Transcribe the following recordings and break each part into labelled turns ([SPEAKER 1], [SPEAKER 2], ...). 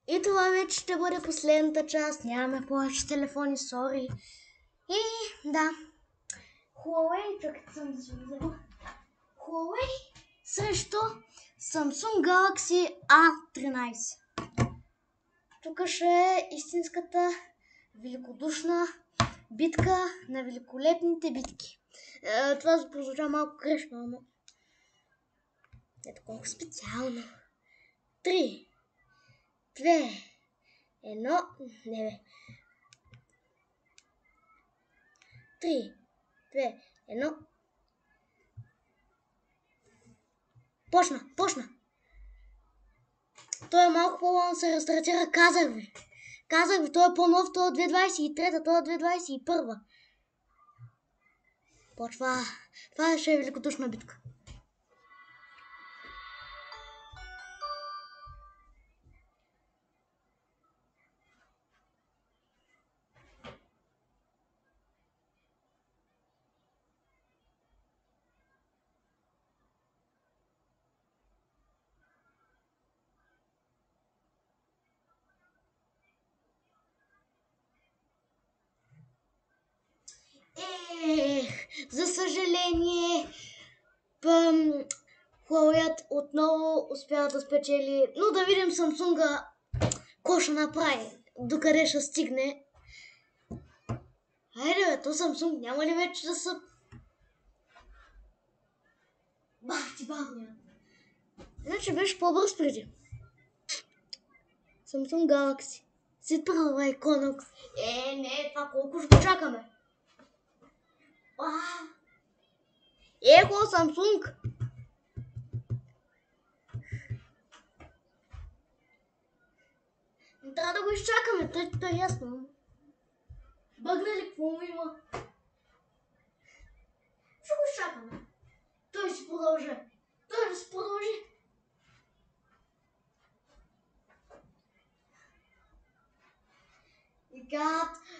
[SPEAKER 1] И това вече ще бъде последната част. Нямаме повече телефони, сори. И да. Huawei, чакайте съм да си взема. Huawei срещу Samsung Galaxy A13. Тук ще е истинската великодушна битка на великолепните битки. Това прозвуча малко грешно, но ето колко специално. 3, 2, 1, не бе. 3, 2, 1. Почна. Той е малко по-бавно се рестартира, казах ви. Той е по-нов, той е 2023, той е 2021. Почва. Това ще е великодушна битка. За съжаление, Huawei отново успя да спечели, но да видим Samsung какво ще направи, докъде ще стигне. Хайде бе, то Samsung няма ли вече да са... Бах ти бавния. Иначе беше по-бърз преди. Samsung Galaxy. Z Pro Icon. Не, това колко ще почакаме? Ехо, Samsung! Трябва да го изчакаме, той е ясно. Бъгна ли, какво му има? Ще го изчакаме. Той си продължи.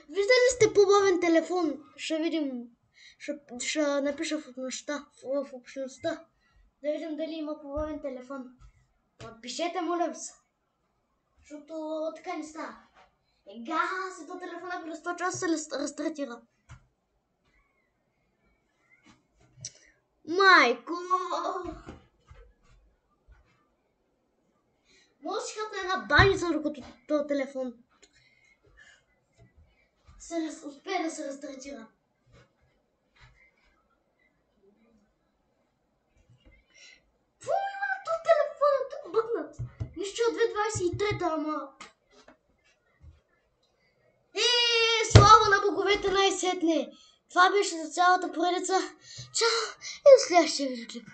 [SPEAKER 1] Виждали сте по-бавен телефон? Ще видим. Ще напиша в общността. Да видим дали има по-бавен телефон. Пишете, моля ви се. Защото така не става. Сето телефона през 100 часа се рестартира. Майко! Може да си хапна една баница, докато този телефон успее да се рестартира. Какво има на този телефон? Тук бъкнат. Нищо от 2023-та, ама... Слава на боговете най-сетне! Това беше за цялата поредица. Чао и до следващия видеоклип.